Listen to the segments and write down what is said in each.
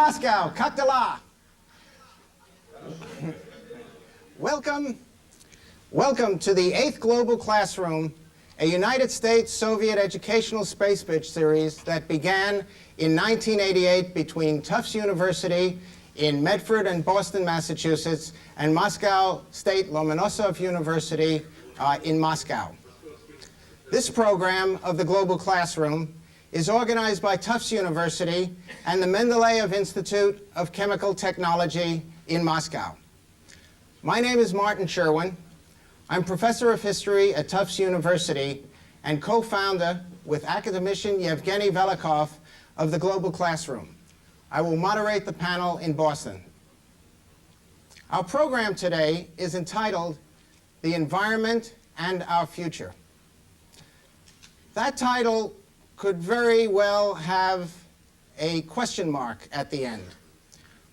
Moscow, Kaktala. Welcome to the 8th Global Classroom, a United States-Soviet educational space pitch series that began in 1988 between Tufts University in Medford and Boston, Massachusetts, and Moscow State Lomonosov University in Moscow. This program of the Global Classroom is organized by Tufts University and the Mendeleev Institute of Chemical Technology in Moscow. My name is Martin Sherwin. I'm professor of history at Tufts University and co-founder with academician Yevgeny Velikov of the Global Classroom. I will moderate the panel in Boston. Our program today is entitled The Environment and Our Future. That title could very well have a question mark at the end,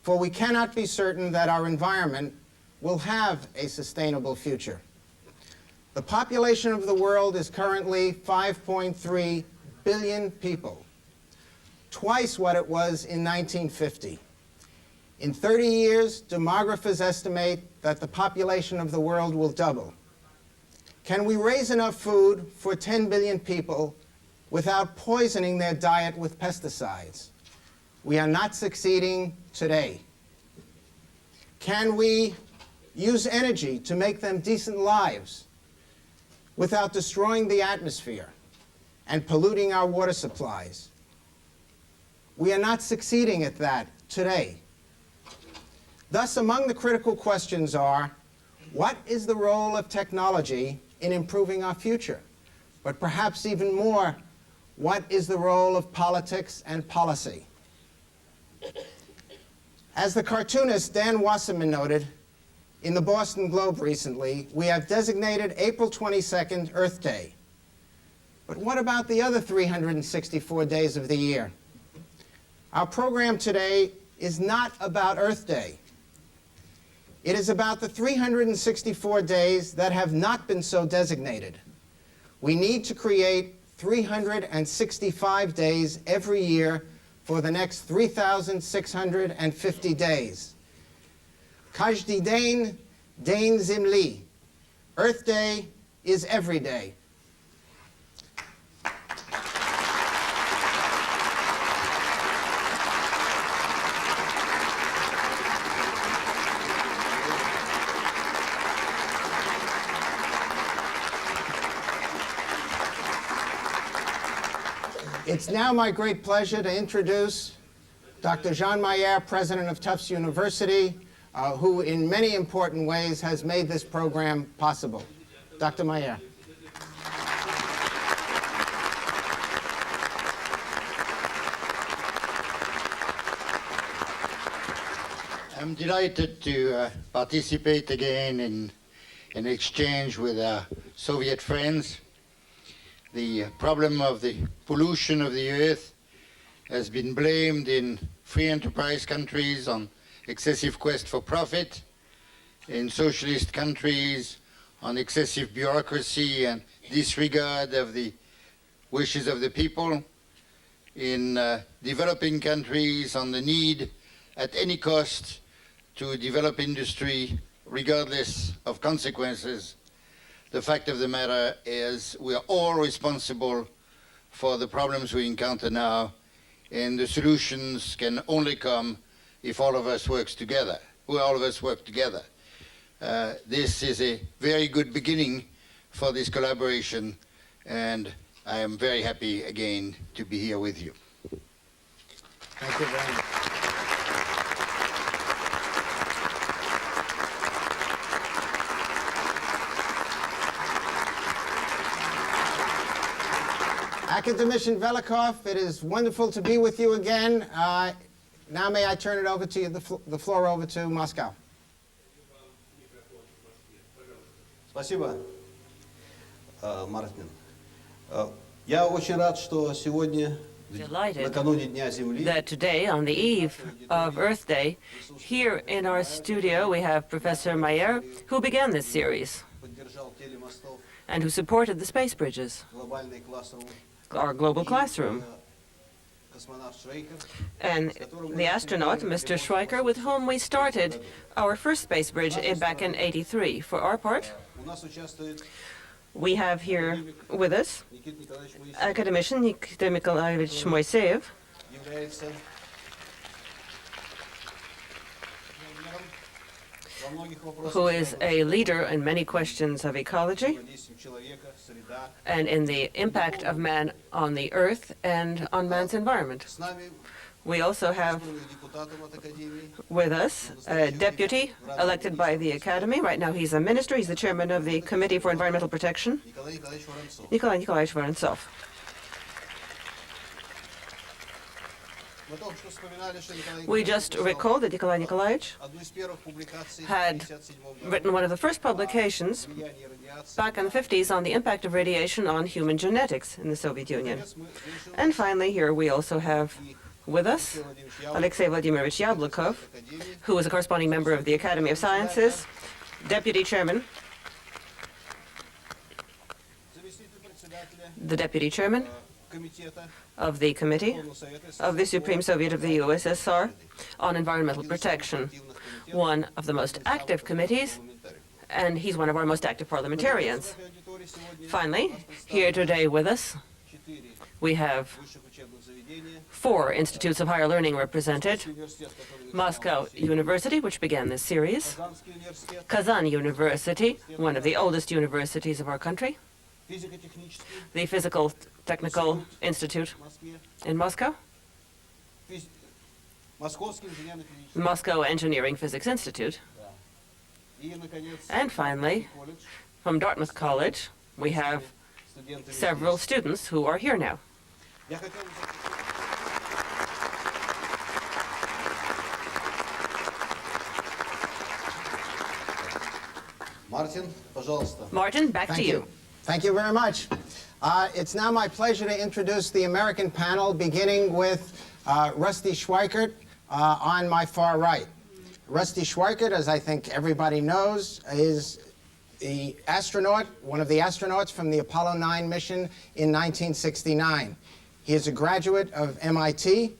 for we cannot be certain that our environment will have a sustainable future. The population of the world is currently 5.3 billion people, twice what it was in 1950. In 30 years, demographers estimate that the population of the world will double. Can we raise enough food for 10 billion people without poisoning their diet with pesticides? We are not succeeding today. Can we use energy to make them decent lives without destroying the atmosphere and polluting our water supplies? We are not succeeding at that today. Thus, among the critical questions are, what is the role of technology in improving our future? But perhaps even more, what is the role of politics and policy? As the cartoonist Dan Wasserman noted in the Boston Globe recently, we have designated April 22nd Earth Day. But what about the other 364 days of the year? Our program today is not about Earth Day. It is about the 364 days that have not been so designated. We need to create 365 days every year for the next 3,650 days. Каждый день – день Земли. Earth Day is every day. It's now my great pleasure to introduce Dr. Jean Mayer, president of Tufts University, who in many important ways has made this program possible. Dr. Mayer. I'm delighted to participate again in an exchange with our Soviet friends. The problem of the pollution of the earth has been blamed in free enterprise countries on excessive quest for profit, in socialist countries on excessive bureaucracy and disregard of the wishes of the people, in developing countries on the need at any cost to develop industry regardless of consequences. The fact of the matter is we are all responsible for the problems we encounter now, and the solutions can only come if all of us work together. This is a very good beginning for this collaboration, and I am very happy again to be here with you. Thank you very much. Academician Velikov, it is wonderful to be with you again. Now may I turn it over to you, the floor over to Moscow. Спасибо, Мартин. Я очень рад, что сегодня, накануне Дня Земли, that today, on the eve of Earth Day, here in our studio we have Professor Mayer, who began this series and who supported the space bridges, our global classroom. космонавт Швейкер, and the astronaut, Mr. Schweiker, with whom we started our first space bridge back in '83. For our part, у нас участвует we have here with us Никита Николаевич Моисеев, academician Nikita Nikolaevich Moiseev, является во многих вопросах who is a leader in many questions of ecology взаимодействия человека, среда. and in the impact of man on the earth and on man's environment. С нами We also have избранных депутатов от Академии with us a deputy elected by the Academy. Right now he's a minister. He's the chairman of the Committee for Environmental Protection, Николай Николаевич Воронцов. Nikolai Nikolaevich Vorontsov. Мы только что вспоминали, что Николай We Николаевич just написал recalled that Nikolai Nikolaevich одну из первых публикаций в had 1957 written one of the first publications «Влияние радиации». back in the 50s on the impact of radiation on human genetics in the Soviet Union. Наконец, мы решили And finally, here we also have with us Alexei Vladimirovich Yablokov, Академии who is a corresponding member of the Academy of Sciences, deputy chairman, заместитель председателя the deputy chairman комитета of the Committee Верховного Совета of the СССР Supreme Soviet of the USSR on environmental protection, активных комитетов, one of the most active committees, парламентариев. and he's one of our most active parliamentarians. В аудитории сегодня Finally, here today with us, 4 we have высших учебных заведения. 4 institutes of higher learning represented: Университет, который Moscow University, which began this series; Казанский университет, Kazan University, one of the oldest universities of our country; физико-технический the Physical Technical Institute в Москве, in Moscow; Московский инженерно-технический. Moscow Engineering Physics Institute; И, наконец, and finally, колледж, from Dartmouth College, we have студенты везде several есть. students who are here now. Я хотел бы Мартин, пожалуйста. Martin, back to Thank you. you. Thank you very much. It's now my pleasure to introduce the American panel, beginning with Rusty Schweikert on my far right. Rusty Schweikert, as I think everybody knows, is the astronaut, one of the astronauts from the Apollo 9 mission in 1969. He is a graduate of MIT.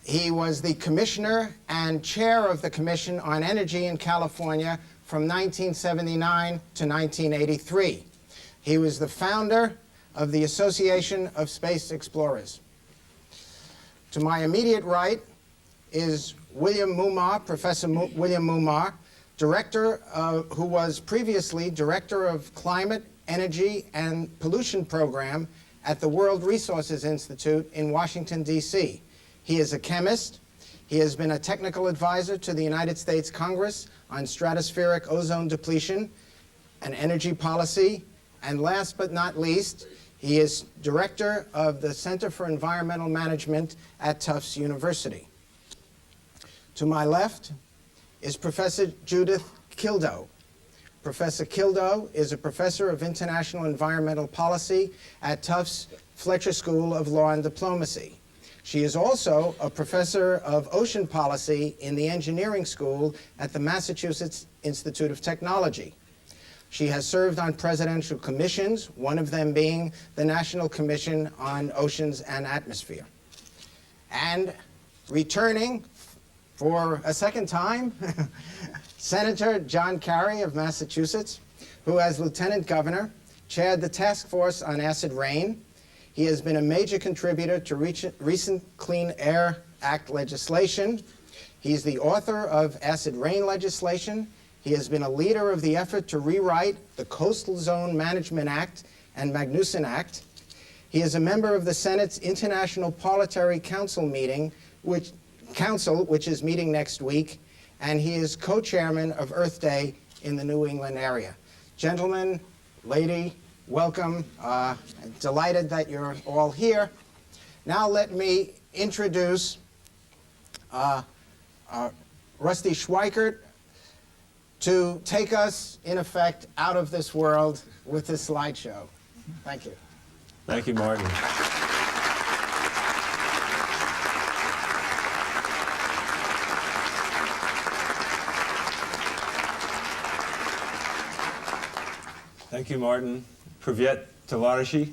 He was the commissioner and chair of the Commission on Energy in California from 1979 to 1983. He was the founder of the Association of Space Explorers. To my immediate right is William Mumar, Professor William Mumar, who was previously Director of Climate, Energy, and Pollution Program at the World Resources Institute in Washington, D.C. He is a chemist. He has been a technical advisor to the United States Congress on stratospheric ozone depletion and energy policy. And last but not least, he is director of the Center for Environmental Management at Tufts University. To my left is Professor Judith Kildow. Professor Kildow is a professor of international environmental policy at Tufts Fletcher School of Law and Diplomacy. She is also a professor of ocean policy in the engineering school at the Massachusetts Institute of Technology. She has served on presidential commissions, one of them being the National Commission on Oceans and Atmosphere. And returning for a second time, Senator John Kerry of Massachusetts, who as lieutenant governor chaired the task force on acid rain. He has been a major contributor to recent Clean Air Act legislation. He's the author of acid rain legislation. He has been a leader of the effort to rewrite the Coastal Zone Management Act and Magnuson Act. He is a member of the Senate's International Parliamentary Council which is meeting next week, and he is co-chairman of Earth Day in the New England area. Gentlemen, lady, welcome. Delighted that you're all here. Now let me introduce Rusty Schweikert to take us, in effect, out of this world with this slideshow. Thank you. Thank you, Martin. Thank you, Martin. Privyet, Tovarishi.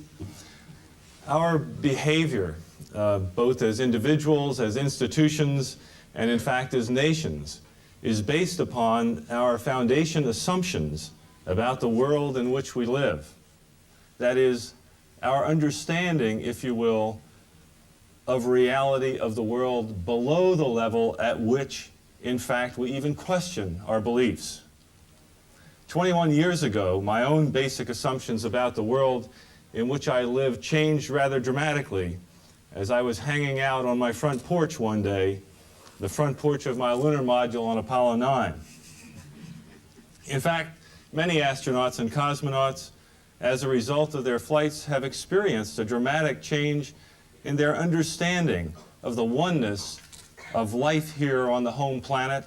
Our behavior both as individuals, as institutions, and in fact as nations, is based upon our foundation assumptions about the world in which we live. That is, our understanding, if you will, of reality of the world below the level at which, in fact, we even question our beliefs. 21 years ago, my own basic assumptions about the world in which I live changed rather dramatically as I was hanging out on my front porch one day, the front porch of my lunar module on Apollo 9. In fact, many astronauts and cosmonauts, as a result of their flights, have experienced a dramatic change in their understanding of the oneness of life here on the home planet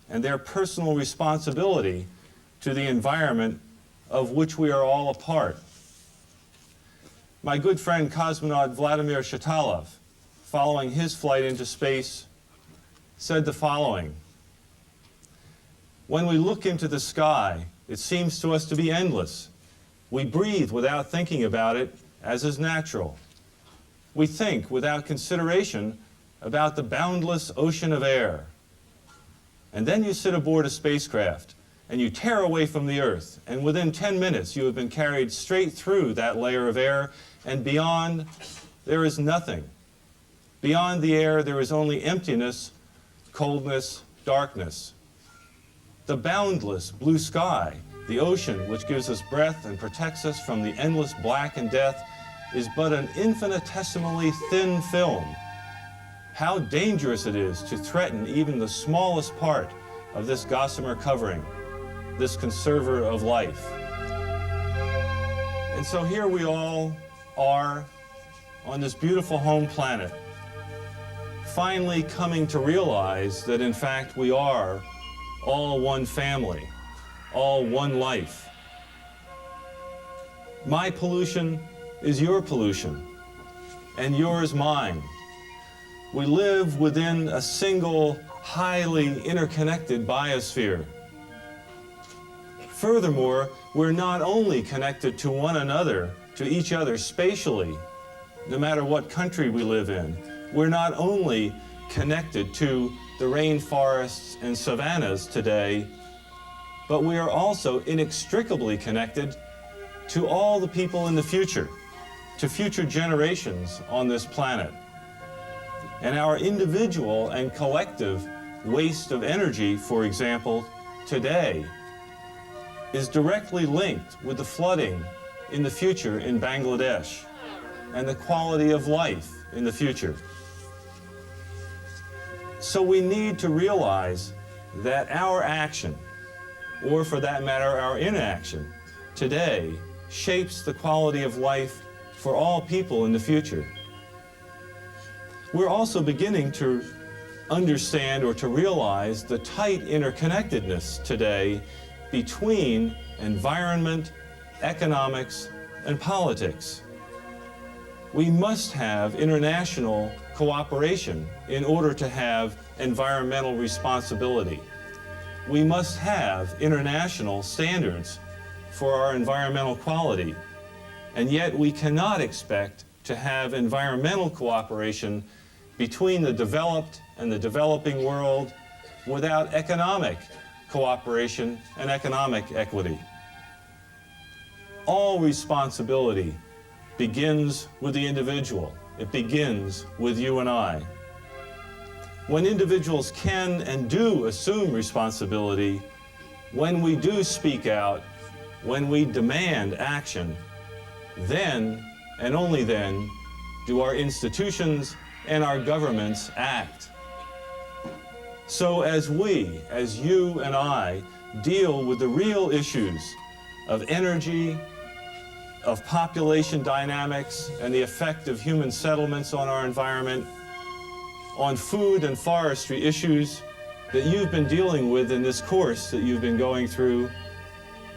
and their personal responsibility to the environment of which we are all a part. My good friend cosmonaut Vladimir Shatalov, following his flight into space, said the following: "When we look into the sky, it seems to us to be endless. We breathe without thinking about it, as is natural. We think without consideration about the boundless ocean of air. And then you sit aboard a spacecraft, and you tear away from the Earth, and within 10 minutes you have been carried straight through that layer of air, and beyond there is nothing. Beyond the air there is only emptiness, coldness, darkness. The boundless blue sky, the ocean which gives us breath and protects us from the endless black and death, is but an infinitesimally thin film. How dangerous it is to threaten even the smallest part of this gossamer covering, this conserver of life." And so here we all are on this beautiful home planet, finally coming to realize that in fact we are all one family, all one life. My pollution is your pollution, and yours mine. We live within a single, highly interconnected biosphere. Furthermore, we're not only connected to one another, to each other spatially, no matter what country we live in. We're not only connected to the rainforests and savannas today, but we are also inextricably connected to all the people in the future, to future generations on this planet. And our individual and collective waste of energy, for example, today, is directly linked with the flooding in the future in Bangladesh and the quality of life in the future. So we need to realize that our action, or for that matter our inaction, today shapes the quality of life for all people in the future. We're also beginning to understand or to realize the tight interconnectedness today between environment, economics, and politics. We must have international cooperation in order to have environmental responsibility. We must have international standards for our environmental quality, and yet we cannot expect to have environmental cooperation between the developed and the developing world without economic cooperation and economic equity. All responsibility begins with the individual. It begins with you and I. When individuals can and do assume responsibility, when we do speak out, when we demand action, then and only then do our institutions and our governments act. So as we, as you and I, deal with the real issues of energy, of population dynamics, and the effect of human settlements on our environment, on food and forestry issues that you've been dealing with in this course that you've been going through,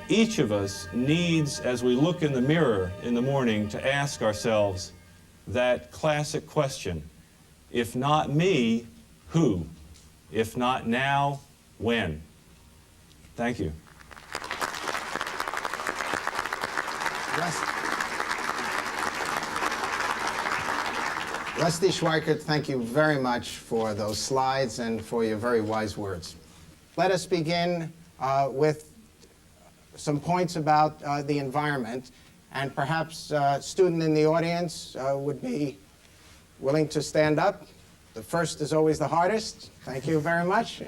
each of us needs, as we look in the mirror in the morning, to ask ourselves that classic question: if not me, who? If not now, when? Thank you. Rusty Schweikert, thank you very much for those slides and for your very wise words. Let us begin with some points about the environment, and perhaps a student in the audience would be willing to stand up. The first is always the hardest. Thank you very much.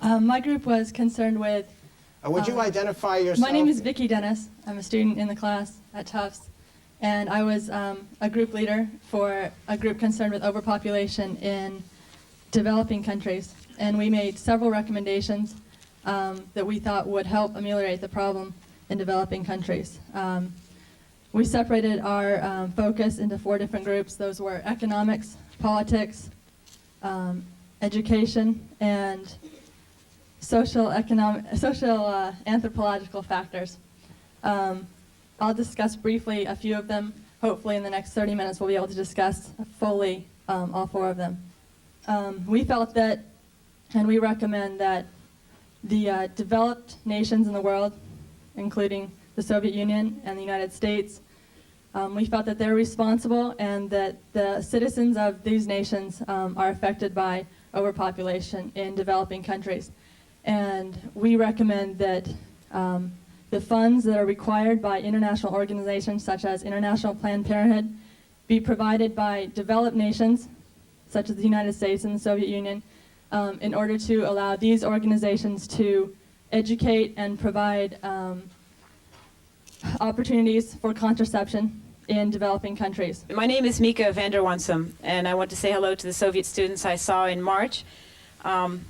My group was concerned with... Would you identify yourself? My name is Vicki Dennis. I'm a student in the class at Tufts. And I was a group leader for a group concerned with overpopulation in developing countries. And we made several recommendations that we thought would help ameliorate the problem in developing countries. We separated our focus into 4 different groups. Those were economics, politics, education, and social anthropological factors. I'll discuss briefly a few of them. Hopefully in the next 30 minutes we'll be able to discuss fully all 4 of them. We felt that, and we recommend that the developed nations in the world, including the Soviet Union and the United States, we felt that they're responsible and that the citizens of these nations are affected by overpopulation in developing countries. And we recommend that the funds that are required by international organizations such as International Planned Parenthood be provided by developed nations such as the United States and the Soviet Union in order to allow these organizations to educate and provide opportunities for contraception in developing countries. My name is Mika van der Wansum, and I want to say hello to the Soviet students I saw in March. I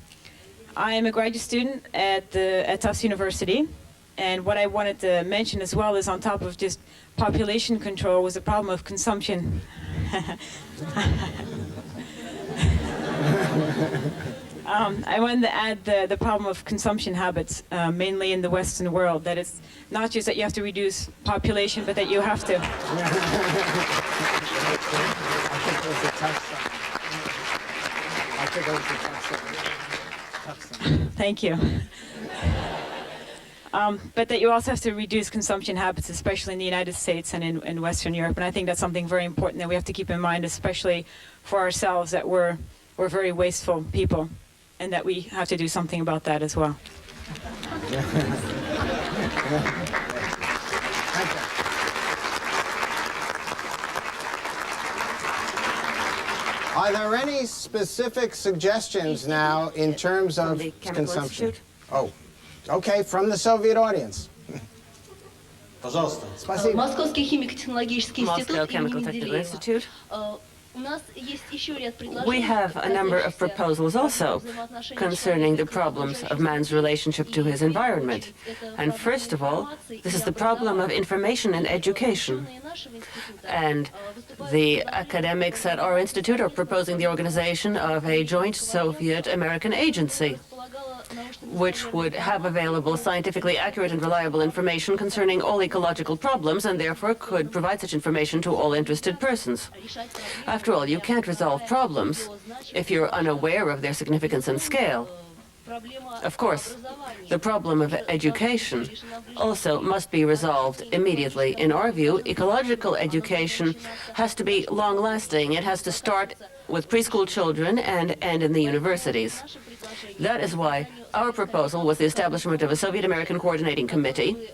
am a graduate student at Tufts University, and what I wanted to mention as well is on top of just population control was the problem of consumption. I wanted to add the problem of consumption habits, mainly in the Western world, that it's not just that you have to reduce population, but that you have to... Thank you. But that you also have to reduce consumption habits, especially in the United States and in Western Europe. And I think that's something very important that we have to keep in mind, especially for ourselves, that we're very wasteful people, and that we have to do something about that as well. Are there any specific suggestions now in terms of the Chemical consumption? Institute? Oh, okay, from the Soviet audience. Пожалуйста. Спасибо. Московский химико-технологический Moscow институт Chemical имени Technical Менделеева. Institute. У нас есть еще ряд предложений. We have a number of proposals also concerning the problems of man's relationship to his environment. And first of all, this is the problem of information and education. And the academics at our institute are proposing the organization of a joint Soviet-American agency, which would have available scientifically accurate and reliable information concerning all ecological problems, and therefore could provide such information to all interested persons. After all, you can't resolve problems if you're unaware of their significance and scale. Of course, the problem of education also must be resolved immediately. In our view, ecological education has to be long-lasting. It has to start with preschool children and end in the universities. That is why our proposal was the establishment of a Soviet-American coordinating committee,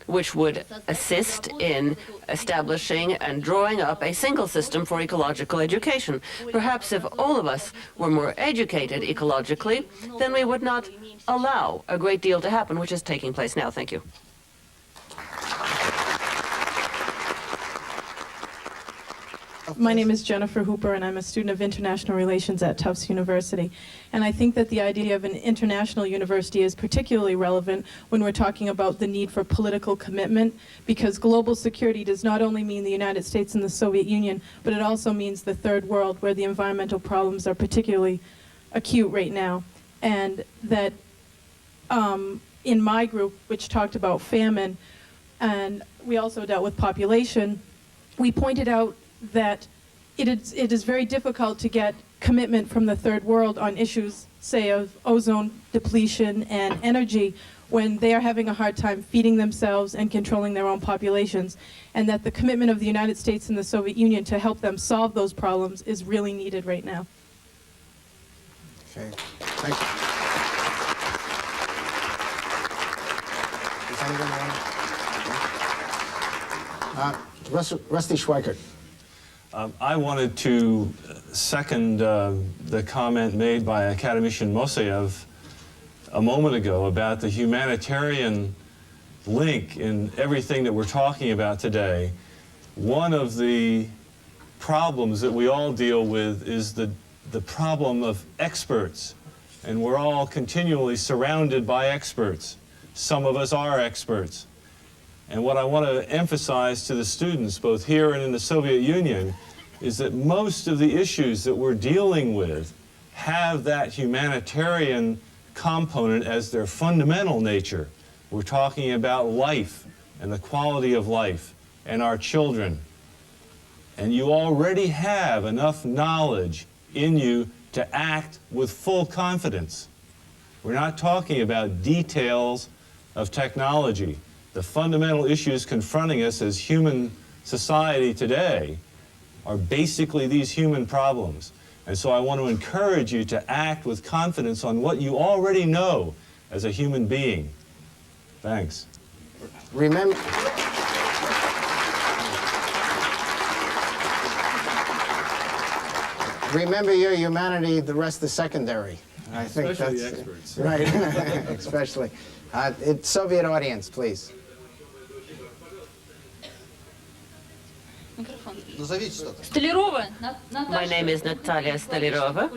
which would assist in establishing and drawing up a single system for ecological education. Perhaps if all of us were more educated ecologically, then we would not allow a great deal to happen, which is taking place now. Thank you. My name is Jennifer Hooper, and I'm a student of international relations at Tufts University. And I think that the idea of an international university is particularly relevant when we're talking about the need for political commitment, because global security does not only mean the United States and the Soviet Union, but it also means the third world, where the environmental problems are particularly acute right now. And that in my group, which talked about famine, and we also dealt with population, we pointed out that it is very difficult to get commitment from the third world on issues, say, of ozone depletion and energy, when they are having a hard time feeding themselves and controlling their own populations, and that the commitment of the United States and the Soviet Union to help them solve those problems is really needed right now. Okay, thank you. Does anyone want? Rusty Schweikert. I wanted to second the comment made by Academician Moseyev a moment ago about the humanitarian link in everything that we're talking about today. One of the problems that we all deal with is the problem of experts, and we're all continually surrounded by experts. Some of us are experts. And what I want to emphasize to the students, both here and in the Soviet Union, is that most of the issues that we're dealing with have that humanitarian component as their fundamental nature. We're talking about life and the quality of life and our children. And you already have enough knowledge in you to act with full confidence. We're not talking about details of technology. The fundamental issues confronting us as human society today are basically these human problems. And so I want to encourage you to act with confidence on what you already know as a human being. Thanks. Remember, remember your humanity, the rest is secondary. I think Especially that's the experts. right. Especially. It's Soviet audience, please. Назовите что-то. Столярова. My name is Natalia Stolirova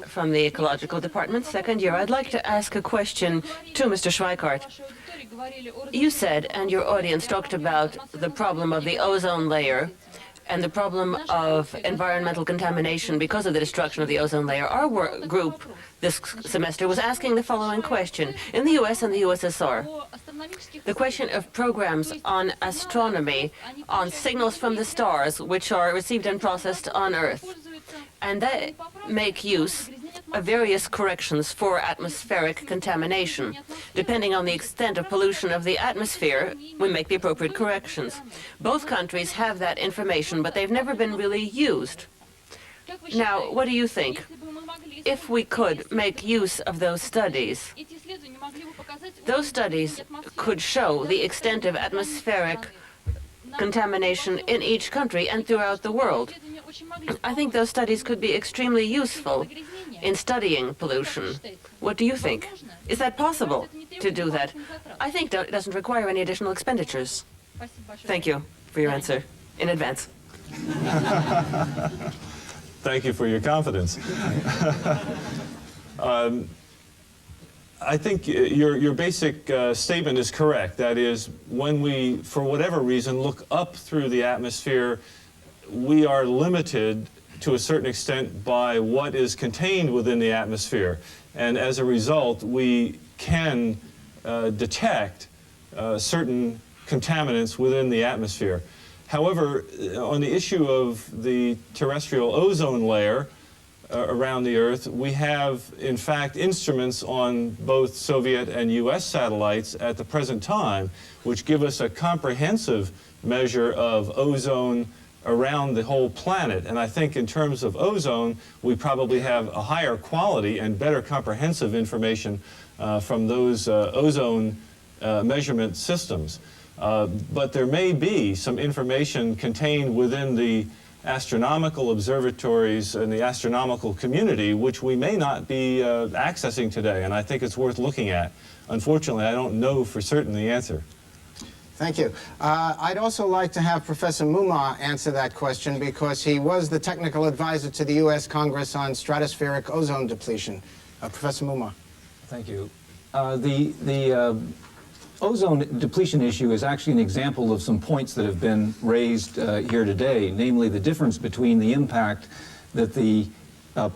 from the Ecological Department, second year. I'd like to ask a question to Mr. Schweikart. You said, and your audience talked about, the problem of the ozone layer and the problem of environmental contamination because of the destruction of the ozone layer. Our group this semester was asking the following question. In the US and the USSR, the question of programs on astronomy, on signals from the stars, which are received and processed on Earth, and they make use of various corrections for atmospheric contamination. Depending on the extent of pollution of the atmosphere, we make the appropriate corrections. Both countries have that information, but they've never been really used. Now, what do you think? If we could make use of those studies could show the extent of atmospheric contamination in each country and throughout the world. I think those studies could be extremely useful in studying pollution. What do you think? Is that possible to do that? I think it doesn't require any additional expenditures. Thank you for your answer in advance. Thank you for your confidence. I think your basic statement is correct. That is, when we, for whatever reason, look up through the atmosphere, we are limited to a certain extent by what is contained within the atmosphere. And as a result, we can detect certain contaminants within the atmosphere. However, on the issue of the terrestrial ozone layer around the Earth, we have, in fact, instruments on both Soviet and US satellites at the present time, which give us a comprehensive measure of ozone around the whole planet. And I think in terms of ozone, we probably have a higher quality and better comprehensive information from those ozone measurement systems. But there may be some information contained within the astronomical observatories and the astronomical community which we may not be accessing today, and I think it's worth looking at. Unfortunately, I don't know for certain the answer. Thank you. I'd also like to have Professor Mumma answer that question because he was the technical advisor to the U.S. Congress on stratospheric ozone depletion. Professor Mumma. Thank you. The ozone depletion issue is actually an example of some points that have been raised here today, namely the difference between the impact that the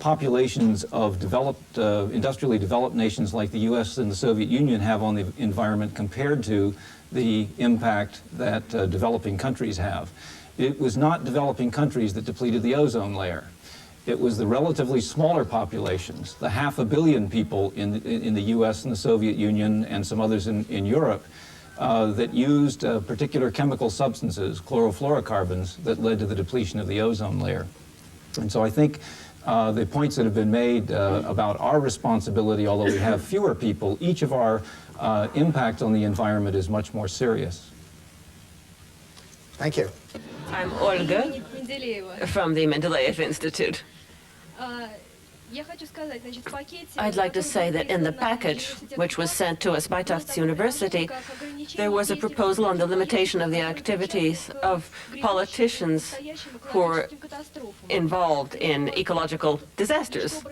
populations of developed, industrially developed nations like the U.S. and the Soviet Union have on the environment compared to the impact that developing countries have. It was not developing countries that depleted the ozone layer. it was the relatively smaller populations, the 500 million people in the US and the Soviet Union and some others in Europe, that used particular chemical substances, chlorofluorocarbons, that led to the depletion of the ozone layer. And so I think the points that have been made about our responsibility, although we have fewer people, each of our impact on the environment is much more serious. Thank you. I'm Olga from the Mendeleev Institute. I'd like to say that in the package which was sent to us by Tufts University, there was a proposal on the limitation of the activities of politicians who are involved in ecological disasters.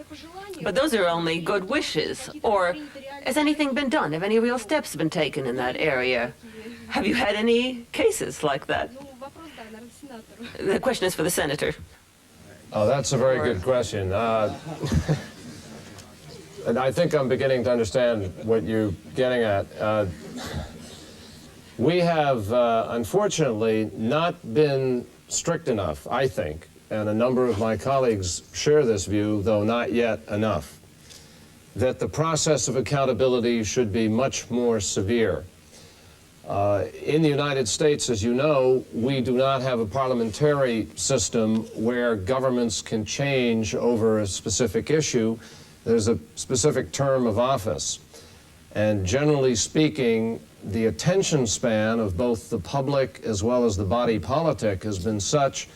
But those are only good wishes. Or has anything been done? Have any real steps been taken in that area? Have you had any cases like that? The question is for the senator. Oh, that's a very good question. And I think I'm beginning to understand what you're getting at. We have, unfortunately, not been strict enough, I think, and a number of my colleagues share this view, though not yet enough, that the process of accountability should be much more severe. In the United States, as you know, we do not have a parliamentary system where governments can change over a specific issue. There's a specific term of office. And generally speaking, the attention span of both the public as well as the body politic has been such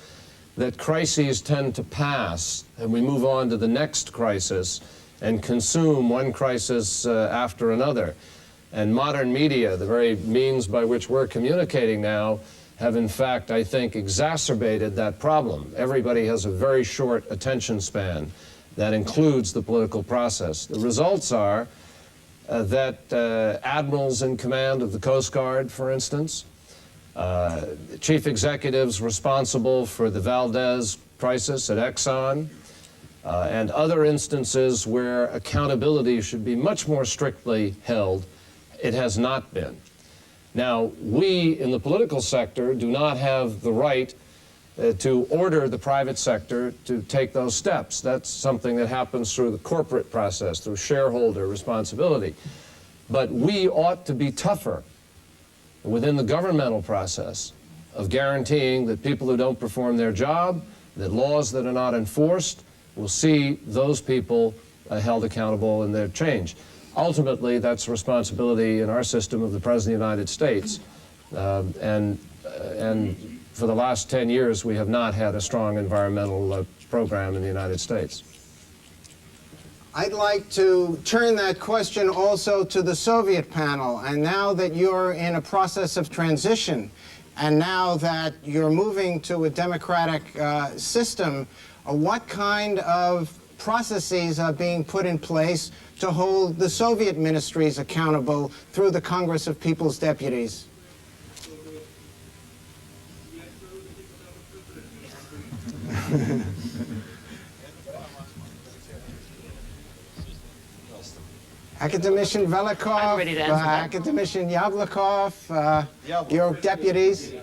that crises tend to pass, and we move on to the next crisis and consume one crisis after another. And modern media, the very means by which we're communicating now, have in fact, I think, exacerbated that problem. Everybody has a very short attention span. That includes the political process. The results are that admirals in command of the Coast Guard, for instance, chief executives responsible for the Valdez crisis at Exxon, and other instances where accountability should be much more strictly held, it has not been. Now, we in the political sector do not have the right to order the private sector to take those steps. That's something that happens through the corporate process, through shareholder responsibility. But we ought to be tougher within the governmental process of guaranteeing that people who don't perform their job, that laws that are not enforced, will see those people held accountable in their change. Ultimately, that's a responsibility in our system of the President of the United States. And for the last 10 years, we have not had a strong environmental program in the United States. I'd like to turn that question also to the Soviet panel. And now that you're in a process of transition, and now that you're moving to a democratic system, what kind of processes are being put in place to hold the Soviet ministries accountable through the Congress of People's Deputies? Academician Velikov, Academician Yablokov, your deputies.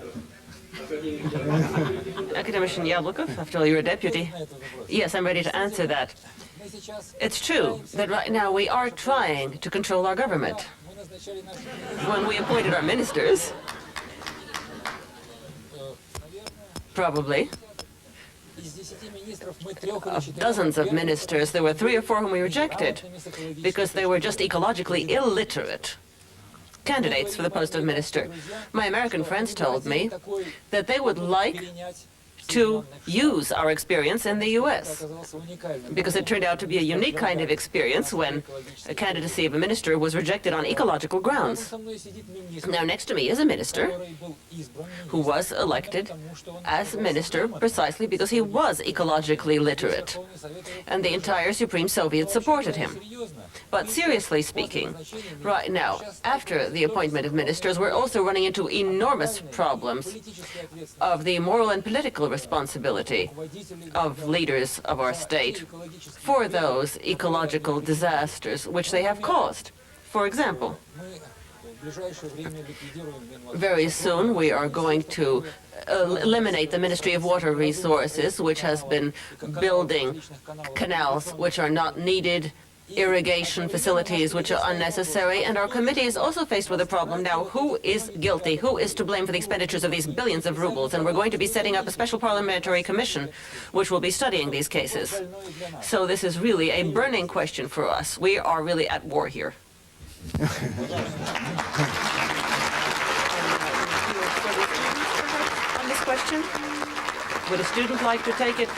Academician Yablokov, after all, you're a deputy. Yes, I'm ready to answer that. It's true that right now we are trying to control our government. When we appointed our ministers, probably, of dozens of ministers, there were 3 or 4 whom we rejected because they were just ecologically illiterate candidates for the post of minister. My American friends told me that they would like to use our experience in the U.S. because it turned out to be a unique kind of experience when a candidacy of a minister was rejected on ecological grounds. Now, next to me is a minister who was elected as minister precisely because he was ecologically literate, and the entire Supreme Soviet supported him. But seriously speaking, right now, after the appointment of ministers, we're also running into enormous problems of the moral and political responsibility of leaders of our state for those ecological disasters which they have caused. For example, Very soon we are going to eliminate the Ministry of Water Resources, which has been building canals which are not needed, irrigation facilities which are unnecessary, and our committee is also faced with a problem now. Who is guilty? Who is to blame for the expenditures of these billions of rubles? And we're going to be setting up a special parliamentary commission which will be studying these cases. So this is really a burning question for us. We are really at war here. On this question, would a student like to take it?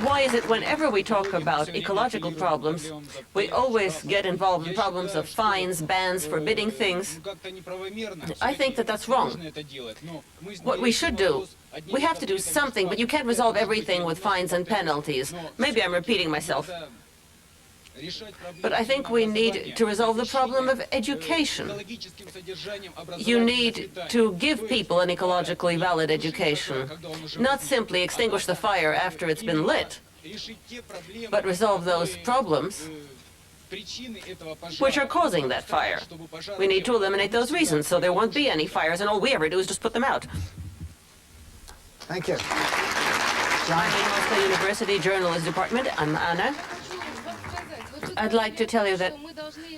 Why is it whenever we talk about ecological problems, we always get involved in problems of fines, bans, forbidding things? I think that that's wrong. What we should do, we have to do something, but you can't resolve everything with fines and penalties. Maybe I'm repeating myself. But I think we need to resolve the problem of education. You need to give people an ecologically valid education, not simply extinguish the fire after it's been lit, but resolve those problems which are causing that fire. We need to eliminate those reasons so there won't be any fires, and all we ever do is just put them out. Thank you. Moscow University Journalist Department, I'm Anna. I'd like to tell you that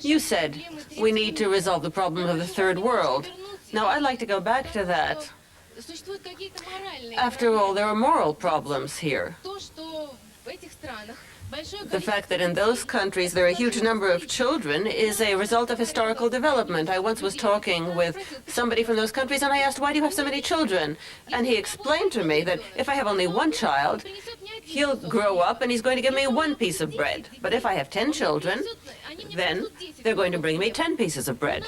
you said we need to resolve the problem of the third world. Now, I'd like to go back to that. After all, there are moral problems here. The fact that in those countries there are a huge number of children is a result of historical development. I once was talking with somebody from those countries and I asked, why do you have so many children? And he explained to me that if I have only one child, he'll grow up and he's going to give me one piece of bread. But if I have 10 children, then they're going to bring me 10 pieces of bread.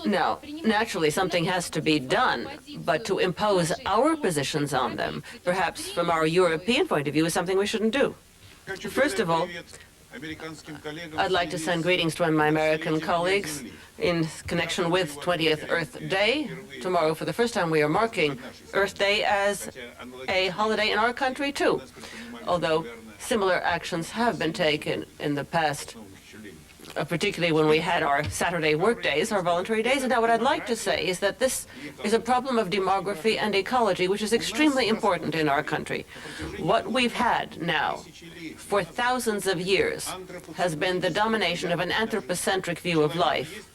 Now, naturally, something has to be done, but to impose our positions on them, perhaps from our European point of view, is something we shouldn't do. First of all, I'd like to send greetings to my American colleagues in connection with 20th Earth Day. Tomorrow, for the first time, we are marking Earth Day as a holiday in our country, too, although similar actions have been taken in the past. Particularly when we had our Saturday work days, our voluntary days. And now what I'd like to say is that this is a problem of demography and ecology, which is extremely important in our country. What we've had now for thousands of years has been the domination of an anthropocentric view of life.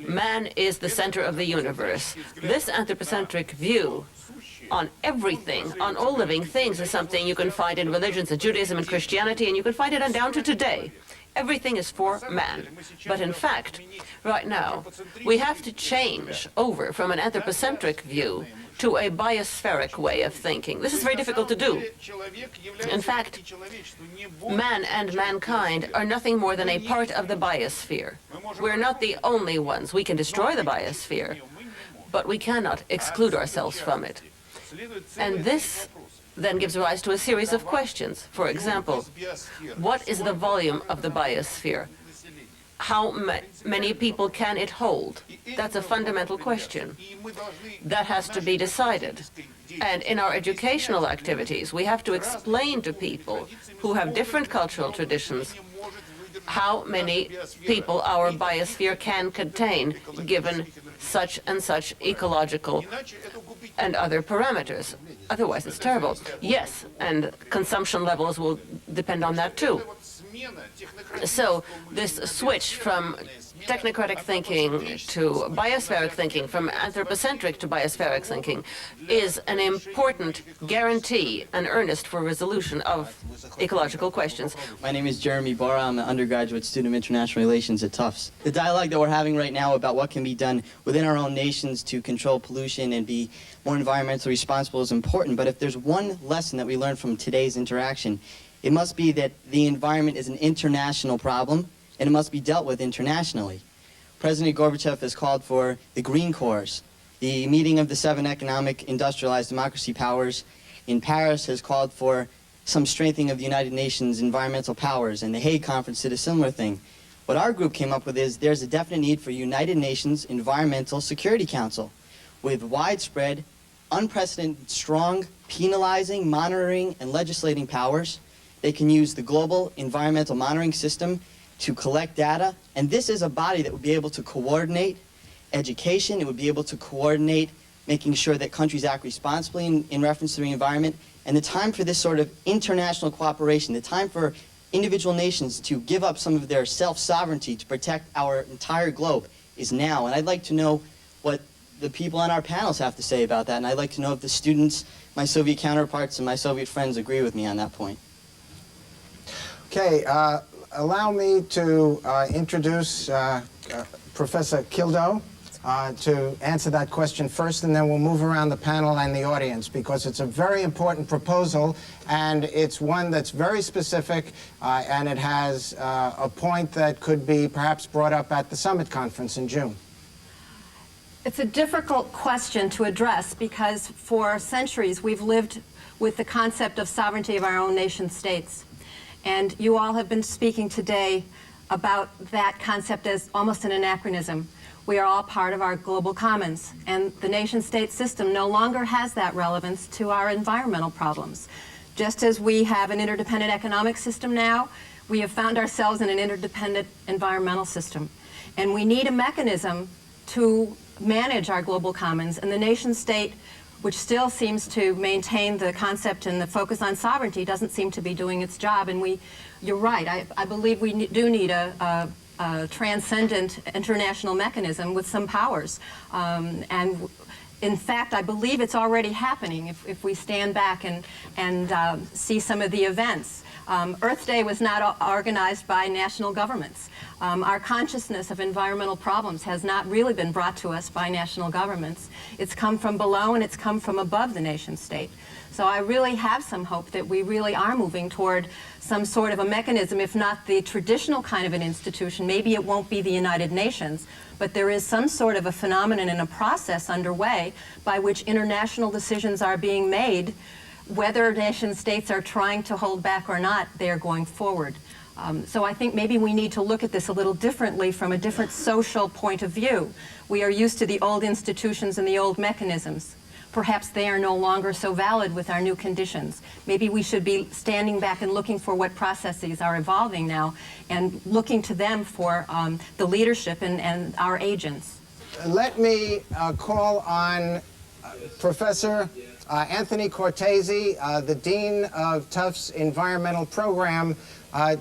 Man is the center of the universe. This anthropocentric view on everything, on all living things, is something you can find in religions of Judaism and Christianity, and you can find it on down to today. Everything is for man. But in fact, right now, we have to change over from an anthropocentric view to a biospheric way of thinking. This is very difficult to do. In fact, man and mankind are nothing more than a part of the biosphere. We're not the only ones. We can destroy the biosphere, but we cannot exclude ourselves from it. And this then gives rise to a series of questions. For example, what is the volume of the biosphere? How many people can it hold? That's a fundamental question. That has to be decided. And in our educational activities, we have to explain to people who have different cultural traditions how many people our biosphere can contain, given such and such ecological and other parameters. Otherwise, it's terrible. Yes, and consumption levels will depend on that too. So this switch from technocratic thinking to biospheric thinking, from anthropocentric to biospheric thinking, is an important guarantee, an earnest for resolution of ecological questions. My name is Jeremy Barra. I'm an undergraduate student of international relations at Tufts. The dialogue that we're having right now about what can be done within our own nations to control pollution and be more environmentally responsible is important, but if there's one lesson that we learned from today's interaction, it must be that the environment is an international problem, and it must be dealt with internationally. President Gorbachev has called for the Green Corps. The meeting of the 7 economic industrialized democracy powers in Paris has called for some strengthening of the United Nations environmental powers, and the Hague Conference did a similar thing. What our group came up with is there's a definite need for United Nations Environmental Security Council with widespread, unprecedented, strong penalizing, monitoring, and legislating powers. They can use the global environmental monitoring system to collect data, and this is a body that would be able to coordinate education. It would be able to coordinate making sure that countries act responsibly in reference to the environment. And the time for this sort of international cooperation, the time for individual nations to give up some of their self-sovereignty to protect our entire globe is now. And I'd like to know what the people on our panels have to say about that. And I'd like to know if the students, my Soviet counterparts and my Soviet friends agree with me on that point. Okay, allow me to introduce Professor Kildow to answer that question first, and then we'll move around the panel and the audience, because it's a very important proposal, and it's one that's very specific, and it has a point that could be perhaps brought up at the summit conference in June. It's a difficult question to address because for centuries we've lived with the concept of sovereignty of our own nation states. And you all have been speaking today about that concept as almost an anachronism. We are all part of our global commons, and the nation-state system no longer has that relevance to our environmental problems. Just as we have an interdependent economic system now, we have found ourselves in an interdependent environmental system. And we need a mechanism to manage our global commons, and the nation-state, which still seems to maintain the concept and the focus on sovereignty, doesn't seem to be doing its job. And you're right, I believe we do need a transcendent international mechanism with some powers. And in fact, I believe it's already happening if we stand back and see some of the events. Earth Day was not organized by national governments. Our consciousness of environmental problems has not really been brought to us by national governments. It's come from below and it's come from above the nation state. So I really have some hope that we really are moving toward some sort of a mechanism, if not the traditional kind of an institution. Maybe it won't be the United Nations, but there is some sort of a phenomenon and a process underway by which international decisions are being made. Whether nation states are trying to hold back or not, they are going forward. So I think maybe we need to look at this a little differently from a different social point of view. We are used to the old institutions and the old mechanisms. Perhaps they are no longer so valid with our new conditions. Maybe we should be standing back and looking for what processes are evolving now and looking to them for the leadership and our agents. Let me call on Professor Anthony Cortese, the Dean of Tufts Environmental Program,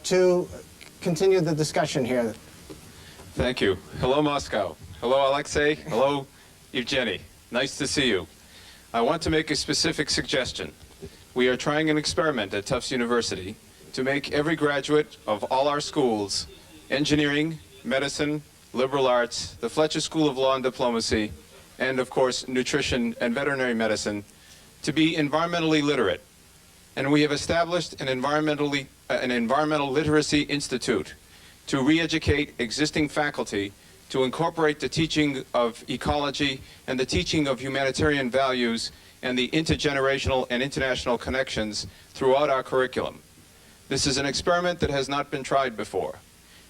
to continue the discussion here. Thank you. Hello, Moscow. Hello, Alexei. Hello, Evgeny. Nice to see you. I want to make a specific suggestion. We are trying an experiment at Tufts University to make every graduate of all our schools, engineering, medicine, liberal arts, the Fletcher School of Law and Diplomacy, and of course, nutrition and veterinary medicine, to be environmentally literate. And we have established an environmental literacy institute to re-educate existing faculty to incorporate the teaching of ecology and the teaching of humanitarian values and the intergenerational and international connections throughout our curriculum. This is an experiment that has not been tried before.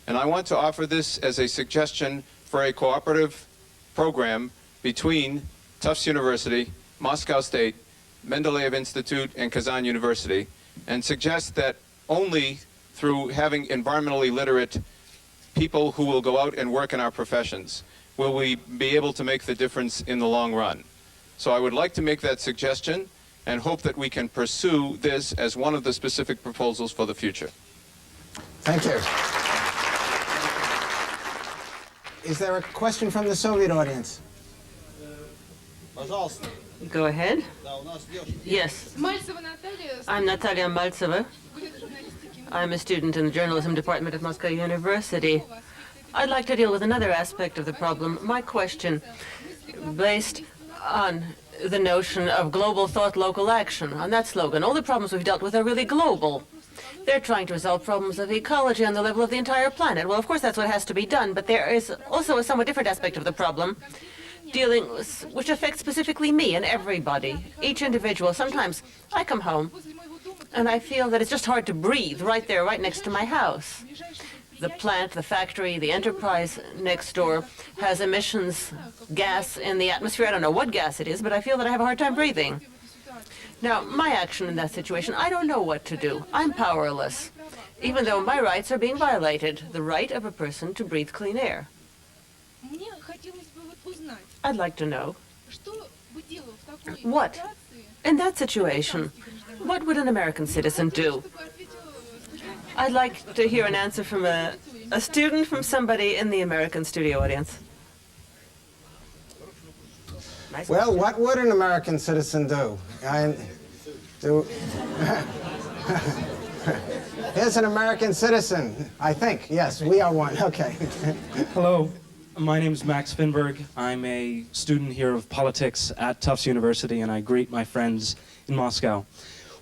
And I want to offer this as a suggestion for a cooperative program between Tufts University, Moscow State, Mendeleev Institute, and Kazan University, and suggest that only through having environmentally literate people who will go out and work in our professions will we be able to make the difference in the long run. So I would like to make that suggestion and hope that we can pursue this as one of the specific proposals for the future. Thank you. Is there a question from the Soviet audience? Go ahead. Yes. I'm Natalia Maltseva. I'm a student in the journalism department at Moscow University. I'd like to deal with another aspect of the problem. My question, based on the notion of global thought, local action, on that slogan. All the problems we've dealt with are really global. They're trying to resolve problems of ecology on the level of the entire planet. Well, of course, that's what has to be done, but there is also a somewhat different aspect of the problem, dealing with, which affects specifically me and everybody, each individual. Sometimes I come home and I feel that it's just hard to breathe right there, right next to my house. The plant, the factory, the enterprise next door has emissions, gas in the atmosphere. I don't know what gas it is, but I feel that I have a hard time breathing. Now, my action in that situation, I don't know what to do. I'm powerless. even though my rights are being violated, the right of a person to breathe clean air. I'd like to know, what, in that situation, what would an American citizen do? I'd like to hear an answer from a student, from somebody in the American studio audience. Nice. Well, what would an American citizen do? Here's an American citizen, I think. Yes, we are one. Okay. Hello, my name is Max Finberg. I'm a student here of politics at Tufts University, and I greet my friends in Moscow.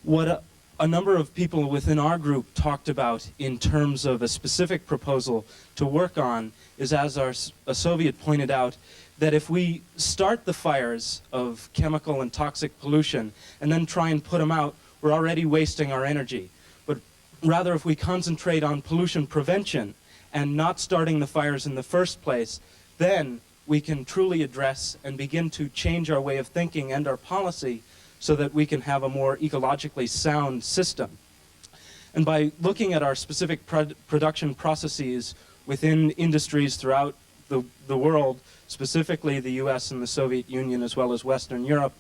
What a number of people within our group talked about in terms of a specific proposal to work on is, as a Soviet pointed out, that if we start the fires of chemical and toxic pollution and then try and put them out, we're already wasting our energy. But rather, if we concentrate on pollution prevention and not starting the fires in the first place, then we can truly address and begin to change our way of thinking and our policy so that we can have a more ecologically sound system. And by looking at our specific production processes within industries throughout the world, specifically the US and the Soviet Union as well as Western Europe,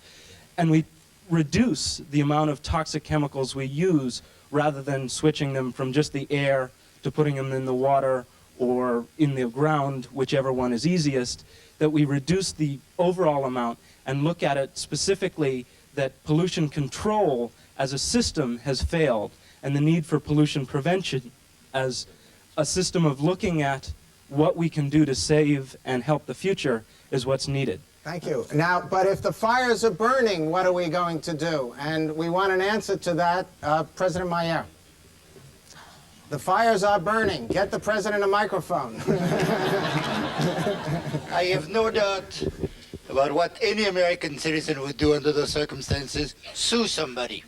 and we reduce the amount of toxic chemicals we use rather than switching them from just the air to putting them in the water or in the ground, whichever one is easiest, that we reduce the overall amount and look at it specifically that pollution control as a system has failed, and the need for pollution prevention as a system of looking at what we can do to save and help the future is what's needed. Thank you. Now, but if the fires are burning, what are we going to do? And we want an answer to that, President Mayer. The fires are burning. Get the president a microphone. I have no doubt about what any American citizen would do under those circumstances: sue somebody.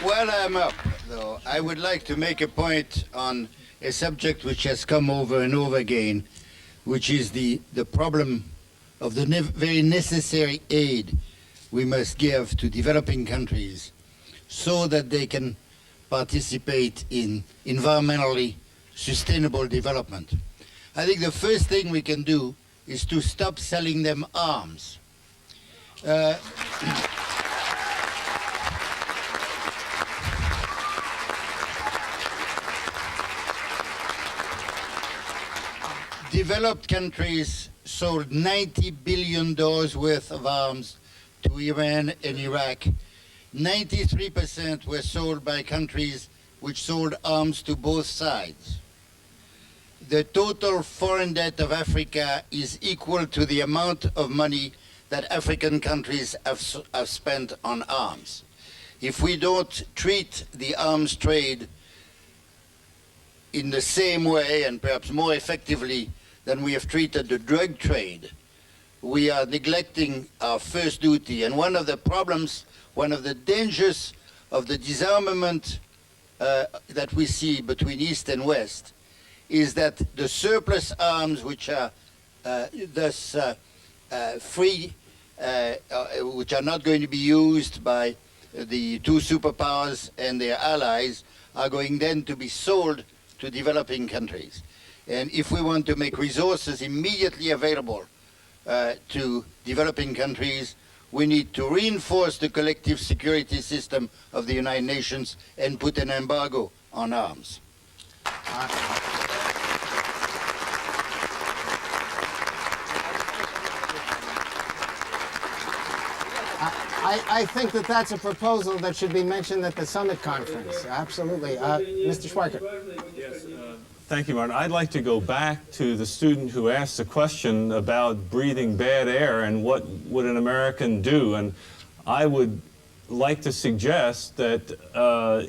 While I'm up, though, I would like to make a point on a subject which has come over and over again, which is the problem of the very necessary aid we must give to developing countries so that they can participate in environmentally sustainable development. I think the first thing we can do is to stop selling them arms. Developed countries sold $90 billion worth of arms to Iran and Iraq. 93% were sold by countries which sold arms to both sides. The total foreign debt of Africa is equal to the amount of money that African countries have spent on arms. If we don't treat the arms trade in the same way and perhaps more effectively than we have treated the drug trade, we are neglecting our first duty. And one of the problems, one of the dangers of the disarmament that we see between East and West is that the surplus arms which are thus free, which are not going to be used by the two superpowers and their allies, are going then to be sold to developing countries. And if we want to make resources immediately available to developing countries, we need to reinforce the collective security system of the United Nations and put an embargo on arms. I think that that's a proposal that should be mentioned at the summit conference. Absolutely. Mr. Schweiker. Yes, thank you, Martin. I'd like to go back to the student who asked the question about breathing bad air and what would an American do. And I would like to suggest that,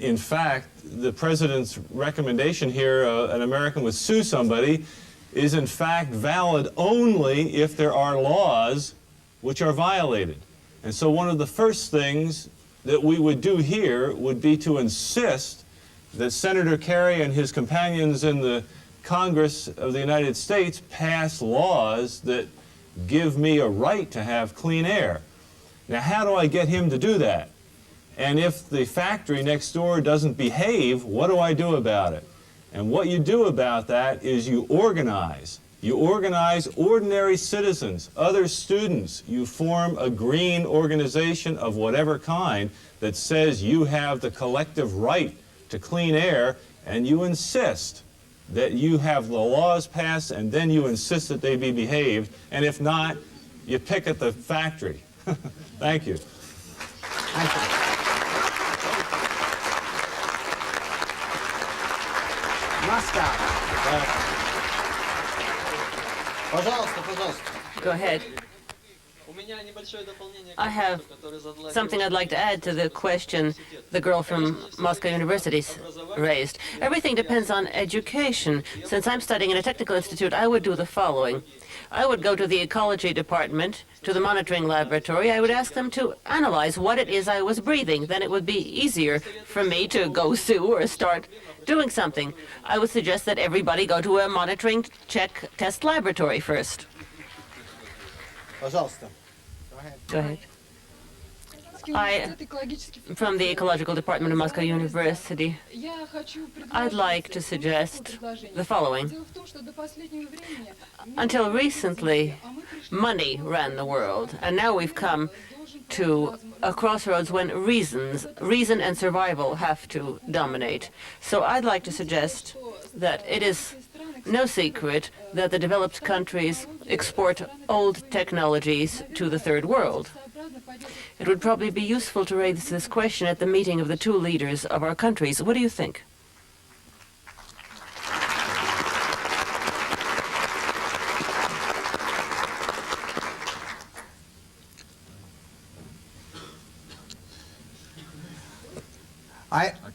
in fact, the president's recommendation here, an American would sue somebody, is in fact valid only if there are laws which are violated. And so one of the first things that we would do here would be to insist that Senator Kerry and his companions in the Congress of the United States pass laws that give me a right to have clean air. Now, how do I get him to do that? And if the factory next door doesn't behave, what do I do about it? And what you do about that is you organize. You organize ordinary citizens, other students. You form a green organization of whatever kind that says you have the collective right to clean air, and you insist that you have the laws passed, and then you insist that they be behaved, and if not, you picket the factory. Thank you. Thank you. Moscow. Пожалуйста, пожалуйста. Go ahead. I have something I'd like to add to the question the girl from Moscow University raised. Everything depends on education. Since I'm studying in a technical institute, I would do the following. I would go to the ecology department, to the monitoring laboratory. I would ask them to analyze what it is I was breathing. Then it would be easier for me to go sue or start doing something. I would suggest that everybody go to a monitoring test laboratory first. Пожалуйста. Go ahead. From the ecological department of Moscow University, I'd like to suggest the following. Until recently, money ran the world, and now we've come to a crossroads when reason and survival have to dominate. So I'd like to suggest that it is no secret that the developed countries export old technologies to the third world. It would probably be useful to raise this question at the meeting of the two leaders of our countries. What do you think?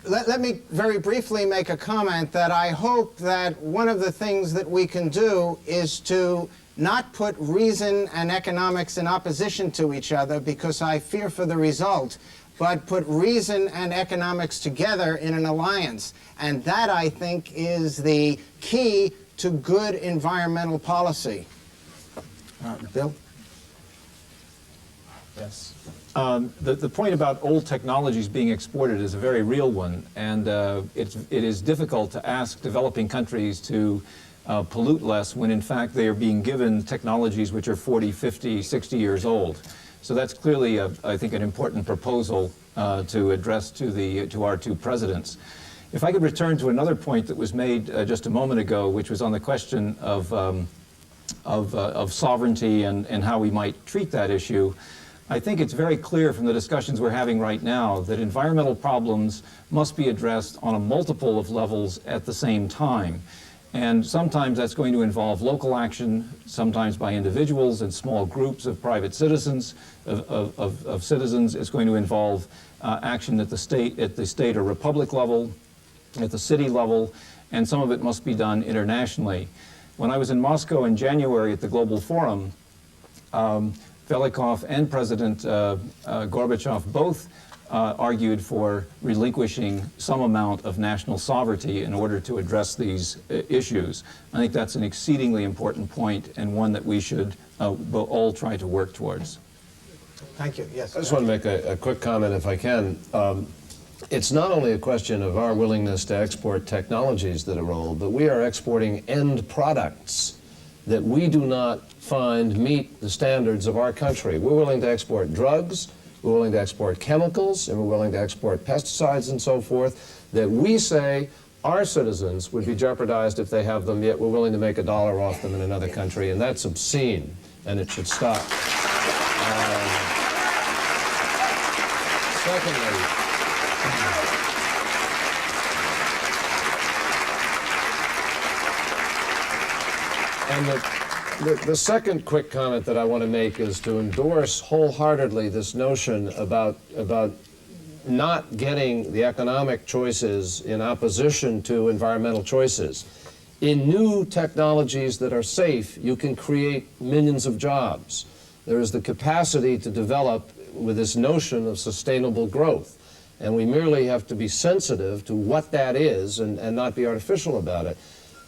Let me very briefly make a comment that I hope that one of the things that we can do is to not put reason and economics in opposition to each other, because I fear for the result, but put reason and economics together in an alliance. And that, I think, is the key to good environmental policy. Bill? Yes. The point about old technologies being exported is a very real one, and it is difficult to ask developing countries to pollute less when in fact they are being given technologies which are 40, 50, 60 years old. So that's clearly, I think, an important proposal to address to our two presidents. If I could return to another point that was made just a moment ago, which was on the question of sovereignty and how we might treat that issue. I think it's very clear from the discussions we're having right now that environmental problems must be addressed on a multiple of levels at the same time. And sometimes that's going to involve local action, sometimes by individuals and small groups of private citizens, of citizens. It's going to involve action at the state or republic level, at the city level, and some of it must be done internationally. When I was in Moscow in January at the Global Forum, Velikov and President Gorbachev both argued for relinquishing some amount of national sovereignty in order to address these issues. I think that's an exceedingly important point and one that we should all try to work towards. Thank you. Yes. I just want to make a quick comment, if I can. It's not only a question of our willingness to export technologies that are old, but we are exporting end products that we do not find meet the standards of our country. We're willing to export drugs, we're willing to export chemicals, and we're willing to export pesticides and so forth that we say our citizens would be jeopardized if they have them, yet we're willing to make $1 off them in another country, and that's obscene, and it should stop. Secondly, and the second quick comment that I want to make is to endorse wholeheartedly this notion about not getting the economic choices in opposition to environmental choices. In new technologies that are safe, you can create millions of jobs. There is the capacity to develop with this notion of sustainable growth. And we merely have to be sensitive to what that is and not be artificial about it.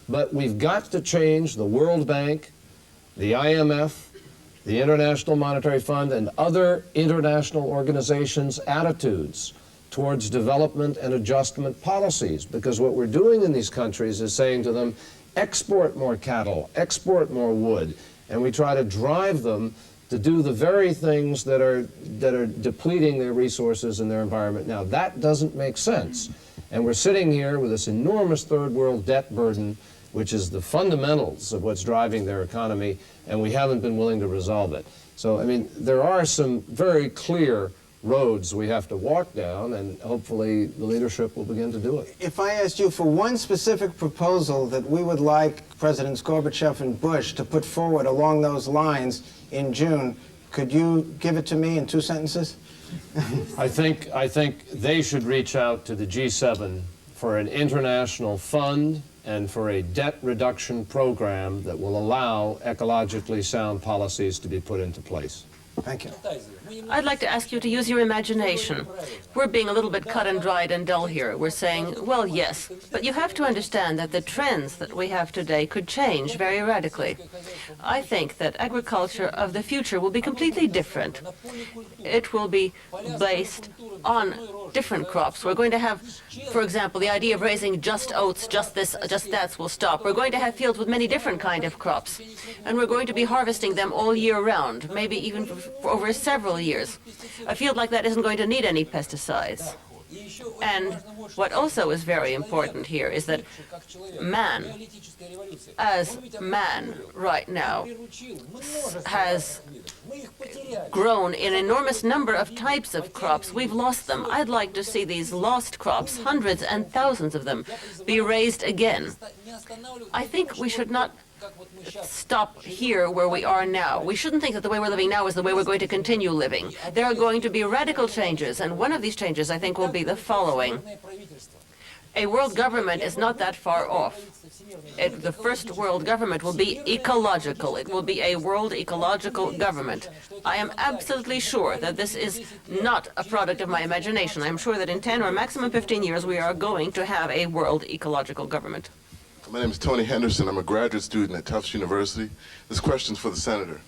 But we've got to change the World Bank, the IMF, the International Monetary Fund, and other international organizations' attitudes towards development and adjustment policies. Because what we're doing in these countries is saying to them, export more cattle, export more wood, and we try to drive them to do the very things that are depleting their resources and their environment. Now, that doesn't make sense. And we're sitting here with this enormous third world debt burden, which is the fundamentals of what's driving their economy, and we haven't been willing to resolve it. So, I mean, there are some very clear roads we have to walk down, and hopefully the leadership will begin to do it. If I asked you for one specific proposal that we would like Presidents Gorbachev and Bush to put forward along those lines in June, could you give it to me in 2 sentences? I think they should reach out to the G7 for an international fund and for a debt reduction program that will allow ecologically sound policies to be put into place. Thank you. I'd like to ask you to use your imagination. We're being a little bit cut and dried and dull here. We're saying, well, yes, but you have to understand that the trends that we have today could change very radically. I think that agriculture of the future will be completely different. It will be based on different crops. We're going to have, for example, the idea of raising just oats, just this, just that will stop. We're going to have fields with many different kind of crops, and we're going to be harvesting them all year round, maybe even for over several years. A field like that isn't going to need any pesticides. And what also is very important here is that man, as man right now, has grown in an enormous number of types of crops. We've lost them. I'd like to see these lost crops, hundreds and thousands of them, be raised again. I think we should not stop here where we are now. We shouldn't think that the way we're living now is the way we're going to continue living. There are going to be radical changes, and one of these changes, I think, will be the following. A world government is not that far off. The first world government will be ecological. It will be a world ecological government. I am absolutely sure that this is not a product of my imagination. I'm sure that in 10 or maximum 15 years we are going to have a world ecological government. My name is Tony Henderson. I'm a graduate student at Tufts University. This question's for the Senator.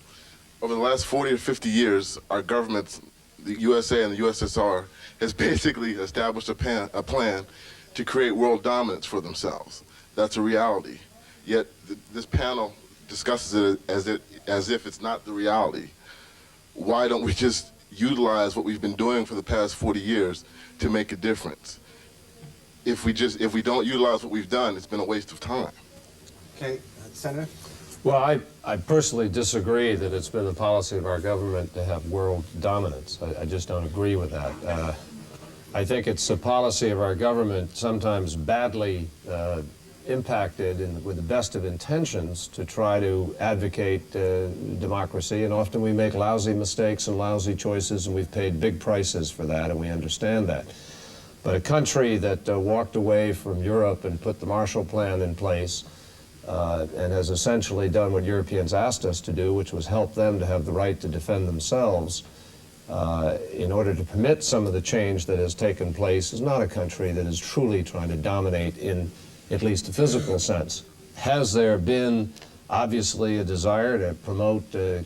Over the last 40 or 50 years, our governments, the USA and the USSR, has basically established a plan to create world dominance for themselves. That's a reality. Yet this panel discusses it as if it's not the reality. Why don't we just utilize what we've been doing for the past 40 years to make a difference? If we don't utilize what we've done, it's been a waste of time. Okay, Senator? Well, I personally disagree that it's been the policy of our government to have world dominance. I just don't agree with that. I think it's the policy of our government, sometimes badly impacted with the best of intentions, to try to advocate democracy, and often we make lousy mistakes and lousy choices, and we've paid big prices for that, and we understand that. But a country that walked away from Europe and put the Marshall Plan in place and has essentially done what Europeans asked us to do, which was help them to have the right to defend themselves in order to permit some of the change that has taken place, is not a country that is truly trying to dominate in at least a physical sense. Has there been obviously a desire to promote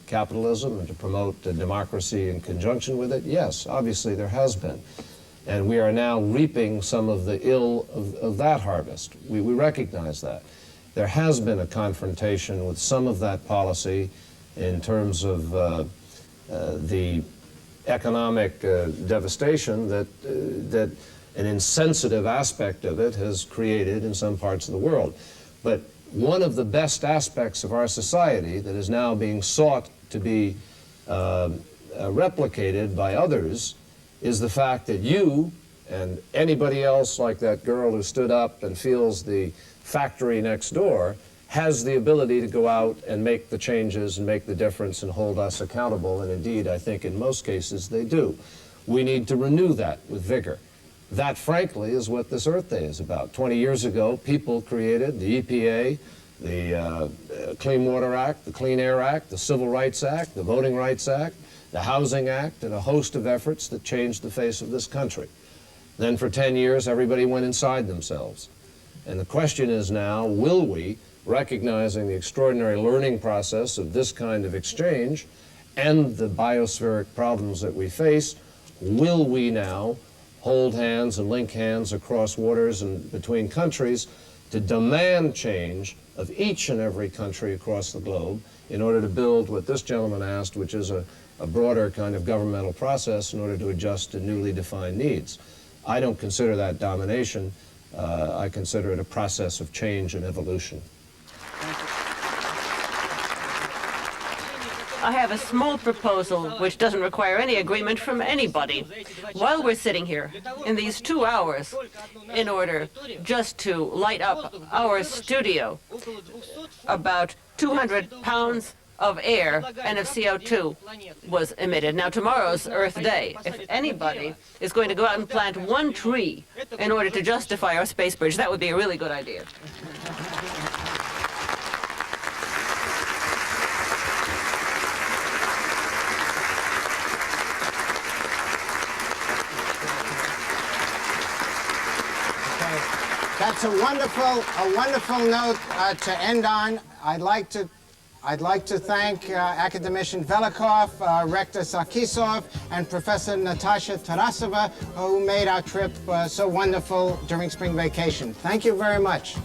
capitalism and to promote democracy in conjunction with it? Yes, obviously there has been. And we are now reaping some of the ill of that harvest. We recognize that. There has been a confrontation with some of that policy in terms of the economic devastation that an insensitive aspect of it has created in some parts of the world. But one of the best aspects of our society that is now being sought to be replicated by others is the fact that you and anybody else, like that girl who stood up and feels the factory next door, has the ability to go out and make the changes and make the difference and hold us accountable. And indeed, I think in most cases they do. We need to renew that with vigor. That, frankly, is what this Earth Day is about. 20 years ago, people created the EPA, the Clean Water Act, the Clean Air Act, the Civil Rights Act, the Voting Rights Act, the Housing Act, and a host of efforts that changed the face of this country. Then for 10 years, everybody went inside themselves. And the question is now, will we, recognizing the extraordinary learning process of this kind of exchange and the biospheric problems that we face, will we now hold hands and link hands across waters and between countries to demand change of each and every country across the globe in order to build what this gentleman asked, which is a broader kind of governmental process in order to adjust to newly defined needs. I don't consider that domination. I consider it a process of change and evolution. I have a small proposal which doesn't require any agreement from anybody. While we're sitting here in these 2 hours, in order just to light up our studio, about 200 pounds of air and of CO2 was emitted. Now, tomorrow's Earth Day. If anybody is going to go out and plant 1 tree in order to justify our space bridge, that would be a really good idea. That's a wonderful note to end on. I'd like to thank academician Velikov, Rector Sarkisov, and Professor Natasha Tarasova, who made our trip so wonderful during spring vacation. Thank you very much.